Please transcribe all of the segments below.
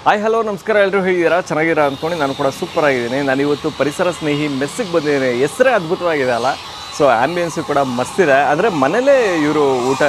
Hi hello ನಮಸ್ಕಾರ, ಎಲ್ಲರೂ ಹೇಗಿದ್ದೀರಾ? ಚೆನ್ನಾಗಿರಾ ಅಂದ್ಕೊಂಡು ನಾನು ಕೂಡ ಸೂಪರ್ ಆಗಿದ್ದೀನಿ. ನಾನು ಇವತ್ತು ಪರಿಸರ ಸ್ನೇಹಿ ಮೆಸ್ಸಿಗೆ ಬಂದಿದ್ದೀನಿ. ಹೆಸರೇ ಅದ್ಭುತವಾಗಿದೆ ಅಲ್ಲ. ಸೊ ಆ್ಯಂಬಿಯನ್ಸು ಕೂಡ ಮಸ್ತಿದೆ. ಅಂದರೆ ಮನೇಲೇ ಇವರು ಊಟ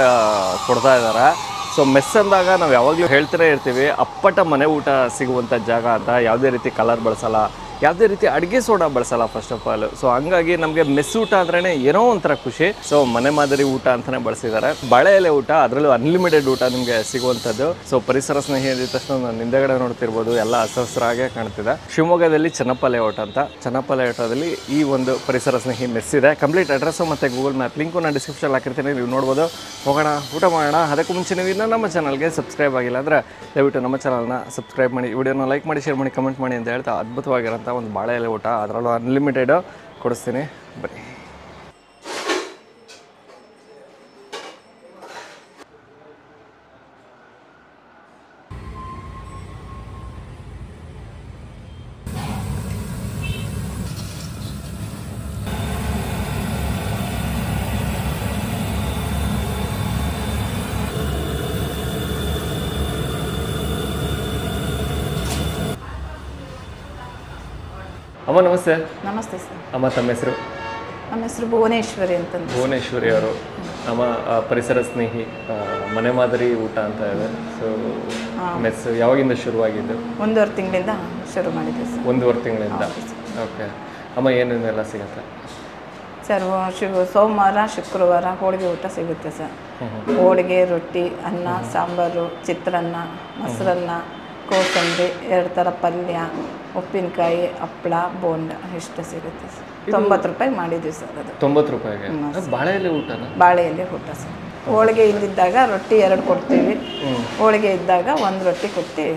ಕೊಡ್ತಾ ಇದ್ದಾರೆ. ಸೊ ಮೆಸ್ ಅಂದಾಗ ನಾವು ಯಾವಾಗಲೂ ಹೇಳ್ತಾನೆ ಇರ್ತೀವಿ, ಅಪ್ಪಟ ಮನೆ ಊಟ ಸಿಗುವಂಥ ಜಾಗ ಅಂತ. ಯಾವುದೇ ರೀತಿ ಕಲರ್ ಬಳಸಲ್ಲ, ಯಾವುದೇ ರೀತಿ ಅಡುಗೆ ಸೋಡಾ ಬಳಸಲ್ಲ ಫಸ್ಟ್ ಆಫ್ ಆಲ್. ಸೊ ಹಂಗಾಗಿ ನಮಗೆ ಮೆಸ್ ಊಟ ಅಂದ್ರೇ ಏನೋ ಒಂಥರ ಖುಷಿ. ಸೊ ಮನೆ ಮಾದರಿ ಊಟ ಅಂತಲೇ ಬಳಸಿದ್ದಾರೆ. ಬಾಳೆ ಎಲೆ ಊಟ, ಅದರಲ್ಲೂ ಅನ್ಲಿಮಿಟೆಡ್ ಊಟ ನಿಮಗೆ ಸಿಗುವಂಥದ್ದು. ಸೊ ಪರಿಸರ ಸ್ನೇಹಿ ಅಂದಿದ ತಕ್ಷಣ ನಾನು ಹಿಂದೆಗಡೆ ನೋಡ್ತಿರ್ಬೋದು, ಎಲ್ಲ ಹಸರಾಗೆ ಕಾಣ್ತಿದೆ. ಶಿವಮೊಗ್ಗದಲ್ಲಿ ಚನ್ನಪ್ಪ ಲೇಔಟ್ ಅಂತ. ಚನ್ನಪ್ಪ ಲೇಔಟಲ್ಲಿ ಈ ಒಂದು ಪರಿಸರ ಸ್ನೇಹಿ ಮೆಸ್ ಇದೆ. ಕಂಪ್ಲೀಟ್ ಅಡ್ರೆಸ್ಸು ಮತ್ತು ಗೂಗಲ್ ಮ್ಯಾಪ್ ಲಿಂಕು ನಾನು ಡಿಸ್ಕ್ರಿಪ್ಷನ್ ಹಾಕಿರ್ತೀನಿ, ನೀವು ನೋಡ್ಬೋದು. ಹೋಗೋಣ, ಊಟ ಮಾಡೋಣ. ಅದಕ್ಕೂ ಮುಂಚೆ ನೀವು ಇನ್ನೂ ನಮ್ಮ ಚಾನಲ್ಗೆ ಸಬ್ಸ್ಕ್ರೈಬ್ ಆಗಿಲ್ಲ ಅಂದರೆ ದಯವಿಟ್ಟು ನಮ್ಮ ಚಾನಲ್ನ ಸಬ್ಸ್ಕ್ರೈಬ್ ಮಾಡಿ, ವಿಡಿಯೋನ ಲೈಕ್ ಮಾಡಿ, ಶೇರ್ ಮಾಡಿ, ಕಮೆಂಟ್ ಮಾಡಿ ಅಂತ ಹೇಳ್ತಾ ಅದ್ಭುತವಾಗಿರೋಂಥ ಒಂದು ಬಾಳೆ ಎಲೆ ಊಟ, ಅದರಲ್ಲೂ ಅನ್ಲಿಮಿಟೆಡು ಕೊಡಿಸ್ತೀನಿ. ಬನ್ನಿ. ಅಮ್ಮ ನಮಸ್ತೆ. ನಮಸ್ತೆ ಸರ್. ಅಮ್ಮ ತಮ್ಮ ಹೆಸರು? ನಮ್ಮ ಹೆಸರು ಭುವನೇಶ್ವರಿ ಅಂತಂದು. ಭುವನೇಶ್ವರಿ ಅವರು. ನಮ್ಮ ಪರಿಸರ ಸ್ನೇಹಿ ಮನೆ ಮಾದರಿ ಊಟ ಅಂತ ಇದೆ. ಸೊ ಮೆಸ್ ಯಾವಾಗಿಂದ ಶುರುವಾಗಿದ್ದು? 1.5 ತಿಂಗಳಿಂದ ಶುರು ಮಾಡಿದ್ದೆ ಸರ್. 1.5 ತಿಂಗಳಿಂದ. ಓಕೆ ಅಮ್ಮ, ಏನೇನೆಲ್ಲ ಸಿಗುತ್ತೆ ಸರ್? ಸೋಮವಾರ ಶುಕ್ರವಾರ ಹೋಳಿಗೆ ಊಟ ಸಿಗುತ್ತೆ ಸರ್. ಹೋಳಿಗೆ, ರೊಟ್ಟಿ, ಅನ್ನ, ಸಾಂಬಾರು, ಚಿತ್ರಾನ್ನ, ಮೊಸರನ್ನ, ಕೋಸಂಬರಿ, 2 ಥರ ಪಲ್ಯ, ಉಪ್ಪಿನಕಾಯಿ, ಹಪ್ಪಳ, ಬೋಂಡ ಇಷ್ಟು ಸಿಗುತ್ತೆ ಸರ್. 90 ರೂಪಾಯಿ ಮಾಡಿದ್ದೀವಿ ಸರ್. ಅದು 90 ರೂಪಾಯಿಗೆ ಬಾಳೆ ಎಲೆ ಊಟನ? ಬಾಳೆ ಎಲೆ ಊಟ ಸರ್. ಹೋಳಿಗೆ ಇದ್ದಿದ್ದಾಗ ರೊಟ್ಟಿ 2 ಕೊಡ್ತೀವಿ, ಹೋಳಿಗೆ ಇದ್ದಾಗ 1 ರೊಟ್ಟಿ ಕೊಡ್ತೀವಿ.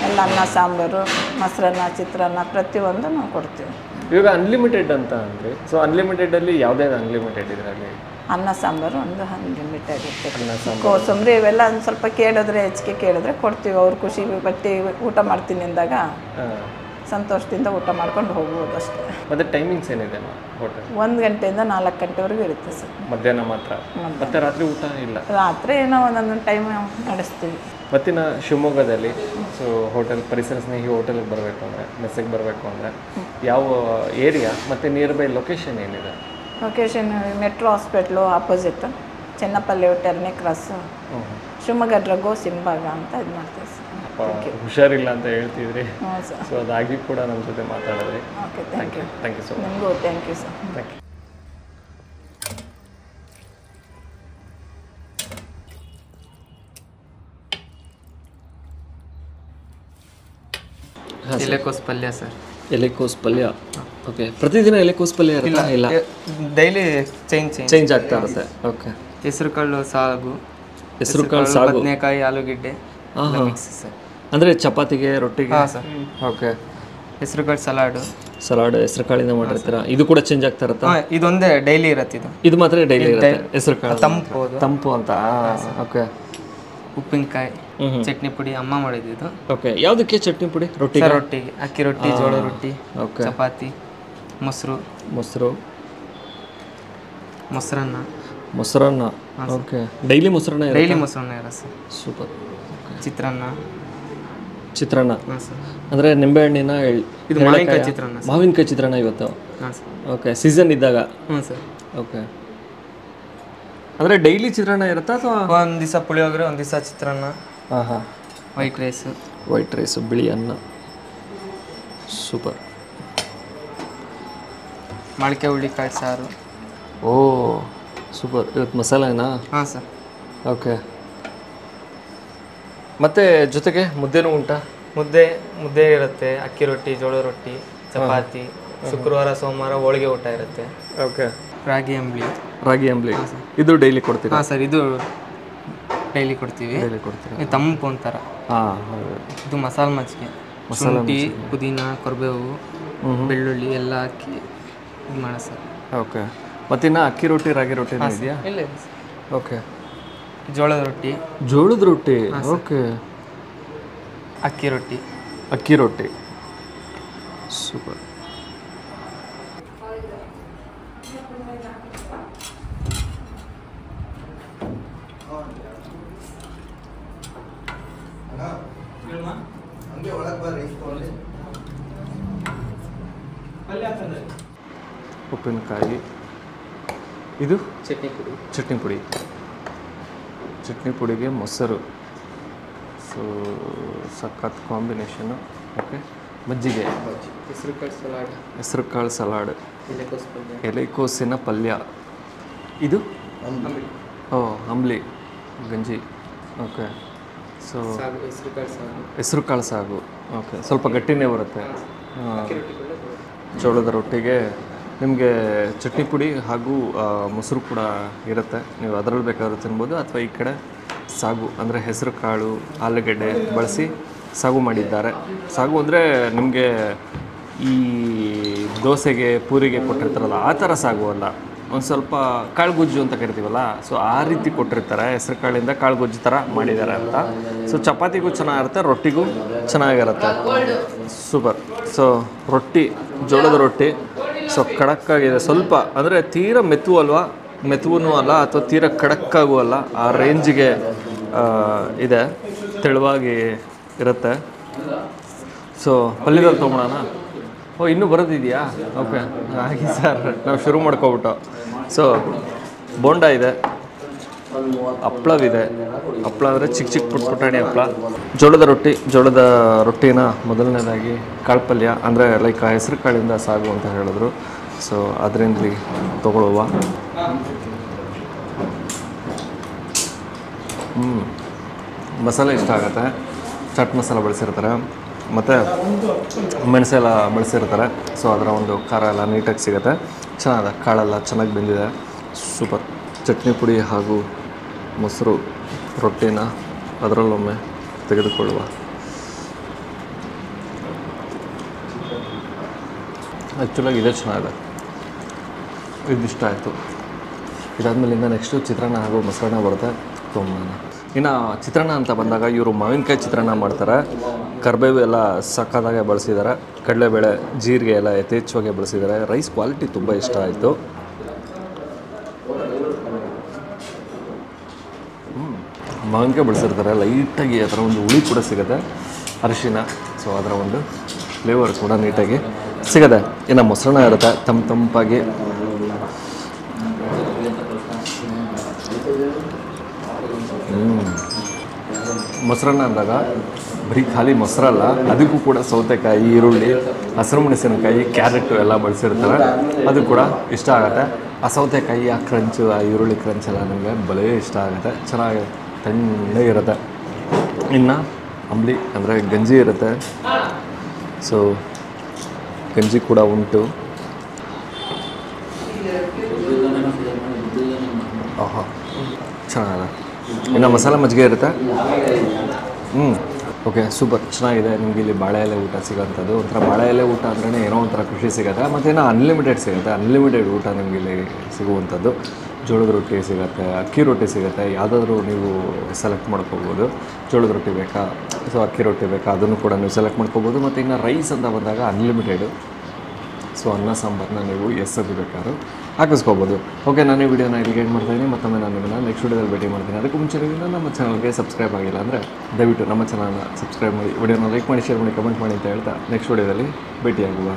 ಎಲ್ಲ ಅನ್ನ, ಸಾಂಬಾರು, ಮೊಸರನ್ನ, ಚಿತ್ರಾನ್ನ ಪ್ರತಿಯೊಂದು ನಾವು ಕೊಡ್ತೀವಿ. ಇವಾಗ ಅನ್ಲಿಮಿಟೆಡ್ ಅಂತ ಅಂದರೆ, ಸೊ ಅನ್ಲಿಮಿಟೆಡಲ್ಲಿ ಯಾವುದೇ ಅನ್ಲಿಮಿಟೆಡ್ ಇದರಲ್ಲಿ? ಅನ್ನ ಸಾಂಬಾರು ಒಂದು ಅನ್ಲಿಮಿಟೆಡ್ ಇರ್ತದೆ. ಕೋಸಂಬರಿ ಇವೆಲ್ಲ ಒಂದು ಸ್ವಲ್ಪ ಕೇಳಿದ್ರೆ, ಹೆಚ್ಚಿಗೆ ಕೇಳಿದ್ರೆ ಕೊಡ್ತೀವಿ. ಅವ್ರು ಖುಷಿ ಪಟ್ಟು ಊಟ ಮಾಡ್ತೀನಿ ಅಂದಾಗ ಸಂತೋಷದಿಂದ ಊಟ ಮಾಡ್ಕೊಂಡು ಹೋಗ್ಬೋದು ಅಷ್ಟೇ. ಮತ್ತು ಟೈಮಿಂಗ್ಸ್ ಏನಿದೆ ಹೋಟೆಲ್? 1 ಗಂಟೆಯಿಂದ 4 ಗಂಟೆವರೆಗೂ ಇರುತ್ತೆ ಸರ್. ಮಧ್ಯಾಹ್ನ ಮಾತ್ರ? ಮತ್ತೆ ರಾತ್ರಿ ಊಟ ಇಲ್ಲ? ರಾತ್ರಿ ಏನೋ ಒಂದೊಂದು ಟೈಮ್ ನಡೆಸ್ತೀವಿ. ಮತ್ತಿನ ಶಿವಮೊಗ್ಗದಲ್ಲಿ ಸೊ ಹೋಟೆಲ್ ಪರಿಸರ ಸ್ನೇಹಿ ಹೋಟೆಲ್ಗೆ ಬರಬೇಕು ಅಂದರೆ, ಮೆಸ್ಸಿಗೆ ಬರಬೇಕು ಅಂದರೆ ಯಾವ ಏರಿಯಾ ಮತ್ತು ನಿಯರ್ ಬೈ ಲೊಕೇಶನ್ ಏನಿದೆ? Location metro hospital opposite, Chennappa layout, 2ನೇ ಕ್ರಾಸು, ಶಿವಮೊಗ್ಗ ಡ್ರಗ್ಗೋ ಸಿಂಬಾಗ ಅಂತ ಇದು ಮಾಡ್ತೀವಿ ಸರ್. ಹುಷಾರಿಲ್ಲ ಅಂತ ಹೇಳ್ತಿದ್ರಿ. ಹ್ಞೂ ಸರ್. ಸೊ ಅದಾಗಿ ಕೂಡ ನಮ್ಮ ಜೊತೆ ಮಾತಾಡಿದ್ರಿ. Okay, thank you. Thank you so much. ನಿಮಗೂ thank you sir. Thank you. ಎಲೆಕೋಸು ಪಲ್ಯ ಸರ್. ಎಲೆಕೋಸು ಪಲ್ಯ. ಓಕೆ, ಪ್ರತಿದಿನ ಎಲೆಕೋಸು ಪಲ್ಯ ಇರುತ್ತಾ? ಇಲ್ಲ, ಡೈಲಿ ಚೇಂಜ್ ಆಗ್ತಾ ಇರುತ್ತೆ. ಓಕೆ. ಹೆಸರು ಕಾಳು ಸಾಗು, ಸಾಗು, ಬದನೆಕಾಯಿ, ಆಲೂಗೆಡ್ಡೆ ಮಿಕ್ಸ್ ಸರ್. ಅಂದರೆ ಚಪಾತಿಗೆ, ರೊಟ್ಟಿಗೆ? ಹಾಂ ಸರ್. ಓಕೆ. ಹೆಸರು ಕಾಳು ಸಲಾಡ್ ಹೆಸರು ಕಾಳಿಂದ ಮಾಡಿರ್ತೀರಾ? ಇದು ಕೂಡ ಚೇಂಜ್ ಆಗ್ತಾ ಇರುತ್ತಾ? ಇದೊಂದೇ ಡೈಲಿ ಇರುತ್ತೆ. ಇದು ಮಾತ್ರ ಡೈಲಿ ಇರುತ್ತೆ. ಹೆಸರು ಕಾಳು ತಂಪು ಅಂತ. ಓಕೆ. ಉಪ್ಪಿನಕಾಯಿ, ಚಟ್ನಿ ಪುಡಿ ಅಮ್ಮ ಮಾಡಿದ್ದು. ಓಕೆ. ಯಾವುದಕ್ಕೆ ಚಟ್ನಿ ಪುಡಿ? ರೊಟ್ಟಿಗೆ, ಅಕ್ಕಿ ರೊಟ್ಟಿ, ಜೋಳ ರೊಟ್ಟಿ, ಚಪಾತಿ, ಮೊಸರನ್ನ. ಓಕೆ. ಡೈಲಿ ಮೊಸರನ್ನ ಇರುತ್ತೆ. ಸೂಪರ್. ಚಿತ್ರಾನ್ನ. ಅಂದರೆ ನಿಂಬೆಹಣ್ಣಿನ ಮಾವಿನಕಾಯಿ ಚಿತ್ರಾನ್ನ ಇವತ್ತು. ಓಕೆ. ಸೀಸನ್ ಇದ್ದಾಗ? ಹ್ಞೂ ಸರ್. ಓಕೆ. ಅಂದರೆ ಡೈಲಿ ಚಿತ್ರಾನ್ನ ಇರುತ್ತಾ ಅಥವಾ ಒಂದು ದಿವಸ ಪುಳಿಯೋಗರೆ, ಒಂದು ದಿವಸ ಚಿತ್ರಾನ್ನ? ಹಾಂ. ವೈಟ್ ರೈಸು, ಬಿಳಿ ಅನ್ನ. ಸೂಪರ್. ಮೊಳಕೆ ಹುಳ್ಳಿಕಾಳು ಸಾರು. ಓ ಸೂಪರ್. ಇವತ್ತು ಮಸಾಲೆನಾ? ಹಾಂ ಸರ್. ಓಕೆ. ಮತ್ತು ಜೊತೆಗೆ ಮುದ್ದೆನೂ ಉಂಟಾ? ಮುದ್ದೆ ಇರುತ್ತೆ, ಅಕ್ಕಿ ರೊಟ್ಟಿ, ಜೋಳದ ರೊಟ್ಟಿ, ಚಪಾತಿ. ಶುಕ್ರವಾರ ಸೋಮವಾರ ಹೋಳಿಗೆ ಊಟ ಇರುತ್ತೆ. ಓಕೆ. ರಾಗಿ ಅಂಬ್ಲಿ ಇದು ಡೈಲಿ ಕೊಡ್ತೀರಾ? ಹಾಂ ಸರ್, ಇದು ಡೈಲಿ ಕೊಡ್ತೀವಿ. ಇದು ತಂಪು ಒಂಥರ. ಇದು ಮಸಾಲೆ ಮಜ್ಜಿಗೆ, ಶುಂಠಿ, ಪುದೀನ, ಕರಿಬೇವು, ಬೆಳ್ಳುಳ್ಳಿ ಎಲ್ಲ ಹಾಕಿ ಇದು ಮಾಡೋದು ಸರ್. ಓಕೆ. ಮತ್ತಿನ್ನು ಅಕ್ಕಿ ರೊಟ್ಟಿ ರಾಗಿ ರೊಟ್ಟಿ ಇದೆಯಾ? ಇಲ್ಲ. ಓಕೆ. ಜೋಳದ ರೊಟ್ಟಿ. ಓಕೆ. ಅಕ್ಕಿ ರೊಟ್ಟಿ. ಸೂಪರ್. ಉಪ್ಪಿನಕಾಯಿ. ಇದು ಚಟ್ನಿ ಪುಡಿಗೆ ಮೊಸರು. ಸೊ ಸಖತ್ ಕಾಂಬಿನೇಷನ್ನು. ಓಕೆ. ಮಜ್ಜಿಗೆ, ಹೆಸರುಕಾಳು ಸಲಾಡ್, ಎಲೆಕೋಸಿನ ಪಲ್ಯ. ಇದು ಅಂಬ್ಲಿ ಗಂಜಿ. ಓಕೆ. ಸೊ ಹೆಸರುಕಾಳು ಸಾಗು. ಓಕೆ. ಸ್ವಲ್ಪ ಗಟ್ಟಿನೇ ಬರುತ್ತೆ. ಜೋಳದ ರೊಟ್ಟಿಗೆ ನಿಮಗೆ ಚಟ್ನಿ ಪುಡಿ ಹಾಗೂ ಮೊಸರು ಕೂಡ ಇರುತ್ತೆ. ನೀವು ಅದರಲ್ಲಿ ಬೇಕಾದ್ರೂ ತಿನ್ಬೋದು, ಅಥವಾ ಈ ಕಡೆ ಸಾಗು ಅಂದರೆ ಹೆಸರು ಕಾಳು, ಆಲೂಗಡ್ಡೆ ಬಳಸಿ ಸಾಗು ಮಾಡಿದ್ದಾರೆ. ಸಾಗು ಅಂದರೆ ನಿಮಗೆ ಈ ದೋಸೆಗೆ ಪೂರಿಗೆ ಕೊಟ್ಟಿರ್ತಾರಲ್ಲ ಆ ಥರ ಸಾಗು ಅಲ್ಲ, ಒಂದು ಸ್ವಲ್ಪ ಕಾಳುಗೊಜ್ಜು ಅಂತ ಕರಿತೀವಲ್ಲ, ಸೊ ಆ ರೀತಿ ಕೊಟ್ಟಿರ್ತಾರೆ. ಹೆಸರು ಕಾಳಿಂದ ಕಾಳುಗೊಜ್ಜು ಥರ ಮಾಡಿದ್ದಾರೆ ಅಂತ. ಸೊ ಚಪಾತಿಗೂ ಚೆನ್ನಾಗಿರುತ್ತೆ, ರೊಟ್ಟಿಗೂ ಚೆನ್ನಾಗಿರುತ್ತೆ. ಸೂಪರ್. ಸೊ ರೊಟ್ಟಿ, ಜೋಳದ ರೊಟ್ಟಿ ಸೊ ಖಡಕ್ಕಾಗಿದೆ. ಸ್ವಲ್ಪ ಅಂದರೆ ತೀರ ಮೆತ್ತುವು ಅಲ್ಲ ಅಥವಾ ತೀರ ಖಡಕ್ಕಾಗೂ ಅಲ್ಲ, ಆ ರೇಂಜಿಗೆ ಇದೆ, ತೆಳುವಾಗಿ ಇರುತ್ತೆ. ಸೊ ಪಲ್ಯದಲ್ಲಿ ತೊಗೊಳೋಣ. ಇನ್ನೂ ಬರೋದಿದೆಯಾ? ಓಕೆ, ಹಾಗೆ ಸರ್, ನಾವು ಶುರು ಮಾಡ್ಕೊಬಿಟ್ಟು. ಸೊ ಬೋಂಡ ಇದೆ, ಹಪ್ಳವಿದೆ. ಹಪ್ಳ ಅಂದರೆ ಚಿಕ್ಕ ಪುಟಾಣಿ ಹಪ್ಳ. ಜೋಳದ ರೊಟ್ಟಿನ ಮೊದಲನೇದಾಗಿ ಕಾಳು ಪಲ್ಯ ಅಂದರೆ ಲೈಕ್ ಹೆಸರು ಕಾಳಿಂದ ಸಾಗು ಅಂತ ಹೇಳಿದ್ರು. ಸೊ ಅದರಿಂದ ತೊಗೊಳ್ಳುವ. ಮಸಾಲೆ ಇಷ್ಟ ಆಗುತ್ತೆ. ಚಾಟ್ ಮಸಾಲ ಬಳಸಿರ್ತಾರೆ ಮತ್ತು ಮೆಣಸೆಲ್ಲ ಬಳಸಿರ್ತಾರೆ. ಸೊ ಅದರ ಒಂದು ಖಾರ ಎಲ್ಲ ನೀಟಾಗಿ ಸಿಗುತ್ತೆ. ಚೆನ್ನಾಗಿದೆ, ಕಾಳೆಲ್ಲ ಚೆನ್ನಾಗಿ ಬೆಂದಿದೆ. ಸೂಪರ್. ಚಟ್ನಿ ಪುಡಿ ಹಾಗೂ ಮೊಸರು ರೊಟ್ಟಿನ ಅದರಲ್ಲೊಮ್ಮೆ ತೆಗೆದುಕೊಳ್ಳುವ. ಆ್ಯಕ್ಚುಲಾಗಿ ಇದೇ ಚೆನ್ನಾಗಿದೆ, ಇದಿಷ್ಟ ಆಯಿತು. ಇದಾದಮೇಲಿಂದ ನೆಕ್ಸ್ಟು ಚಿತ್ರಾನ್ನ ಹಾಗೂ ಮೊಸರನ್ನ ಬರುತ್ತೆ, ತೊಗೊಂಬರೋಣ. ಇನ್ನು ಚಿತ್ರಾನ್ನ ಅಂತ ಬಂದಾಗ ಇವರು ಮಾವಿನಕಾಯಿ ಚಿತ್ರಾನ್ನ ಮಾಡ್ತಾರೆ. ಕರಿಬೇವು ಎಲ್ಲ ಸಕ್ಕತ್ತಾಗೆ ಬಳಸಿದ್ದಾರೆ. ಕಡಲೆಬೇಳೆ, ಜೀರಿಗೆ ಎಲ್ಲ ಯಥೇಚ್ಛವಾಗಿ ಬಳಸಿದ್ದಾರೆ. ರೈಸ್ ಕ್ವಾಲಿಟಿ ತುಂಬ ಇಷ್ಟ ಆಯಿತು. ಮಾವಿನಕಾಯಿ ಬಳಸಿರ್ತಾರೆ, ಲೈಟಾಗಿ ಅದರ ಒಂದು ಹುಳಿ ಕೂಡ ಸಿಗುತ್ತೆ, ಅರಿಶಿನ. ಸೊ ಅದರ ಒಂದು ಫ್ಲೇವರ್ ಕೂಡ ನೀಟಾಗಿ ಸಿಗುತ್ತೆ. ಇನ್ನು ಮೊಸರನ್ನ ಇರುತ್ತೆ ತಂಪಾಗಿ. ಮೊಸರನ್ನ ಅಂದಾಗ ಬರೀ ಖಾಲಿ ಮೊಸರಲ್ಲ, ಅದಕ್ಕೂ ಕೂಡ ಸೌತೆಕಾಯಿ, ಈರುಳ್ಳಿ, ಹಸಿರು ಮೆಣಸಿನಕಾಯಿ, ಕ್ಯಾರೆಟು ಎಲ್ಲ ಬಳಸಿರ್ತಾರೆ. ಅದು ಕೂಡ ಇಷ್ಟ ಆಗುತ್ತೆ. ಆ ಸೌತೆಕಾಯಿ, ಆ ಕ್ರಂಚು, ಆ ಈರುಳ್ಳಿ ಕ್ರಂಚ್ ಎಲ್ಲ ನನಗೆ ಬಲೇ ಇಷ್ಟ ಆಗುತ್ತೆ. ಚೆನ್ನಾಗಿ ತಣ್ಣಗಿರುತ್ತೆ. ಇನ್ನು ಅಂಬ್ಲಿ ಅಂದರೆ ಗಂಜಿ ಇರುತ್ತೆ. ಸೊ ಗಂಜಿ ಕೂಡ ಉಂಟು. ಆಹಾ, ಚೆನ್ನಾಗಿದೆ. ಇನ್ನು ಮಸಾಲೆ ಮಜ್ಜಿಗೆ ಇರುತ್ತೆ. ಓಕೆ, ಸೂಪರ್, ಚೆನ್ನಾಗಿದೆ. ನಿಮಗೆ ಇಲ್ಲಿ ಬಾಳೆ ಎಲೆ ಊಟ ಸಿಗೋಂಥದ್ದು. ಒಂಥರ ಬಾಳೆ ಎಲೆ ಊಟ ಅಂದ್ರೆ ಏನೋ ಒಂಥರ ಖುಷಿ ಸಿಗುತ್ತೆ. ಮತ್ತು ಏನೋ ಅನ್ಲಿಮಿಟೆಡ್ ಸಿಗುತ್ತೆ. ಅನ್ಲಿಮಿಟೆಡ್ ಊಟ ನಿಮಗೆ ಇಲ್ಲಿ ಸಿಗುವಂಥದ್ದು. ಜೋಳದ ರೊಟ್ಟಿ ಸಿಗುತ್ತೆ, ಅಕ್ಕಿ ರೊಟ್ಟಿ ಸಿಗುತ್ತೆ. ಯಾವುದಾದ್ರೂ ನೀವು ಸೆಲೆಕ್ಟ್ ಮಾಡ್ಕೋಬೋದು. ಜೋಳದ ರೊಟ್ಟಿ ಬೇಕಾ, ಸೊ ಅಕ್ಕಿ ರೊಟ್ಟಿ ಬೇಕಾ, ಅದನ್ನು ಕೂಡ ನೀವು ಸೆಲೆಕ್ಟ್ ಮಾಡ್ಕೋಬೋದು. ಮತ್ತು ಇನ್ನು ರೈಸ್ ಅಂತ ಬಂದಾಗ ಅನ್ಲಿಮಿಟೆಡು. ಸೊ ಅನ್ನ ಸಾಂಬಾರನ್ನ ನೀವು ಎಸ್ಸದು ಬೇಕಾದ್ರೂ ಹಾಕಿಸ್ಕೋಬೋದು. ಓಕೆ, ನಾನು ಈ ವಿಡಿಯೋನ ಇಲ್ಲಿಗೆ ಏನು ಮಾಡ್ತಾಯಿದ್ದೀನಿ. ಮತ್ತೊಮ್ಮೆ ನಾನು ನಿಮ್ಮನ್ನು ನೆಕ್ಸ್ಟ್ ವಿಡಿಯೋದಲ್ಲಿ ಭೇಟಿ ಮಾಡ್ತೀನಿ. ಅದಕ್ಕೂ ಮುಂಚೆ ನಮ್ಮ ಚಾನಲ್ಗೆ ಸಬ್ಸ್ಕ್ರೈಬ್ ಆಗಿಲ್ಲ ಅಂದರೆ ದಯವಿಟ್ಟು ನಮ್ಮ ಚಾನಲ್ನ ಸಬ್ಸ್ಕ್ರೈಬ್ ಮಾಡಿ, ವಿಡಿಯೋನ ಲೈಕ್ ಮಾಡಿ, ಶೇರ್ ಮಾಡಿ, ಕಮೆಂಟ್ ಮಾಡಿ ಅಂತ ಹೇಳ್ತಾ ನೆಕ್ಸ್ಟ್ ವಿಡಿಯೋದಲ್ಲಿ ಭೇಟಿಯಾಗುವ.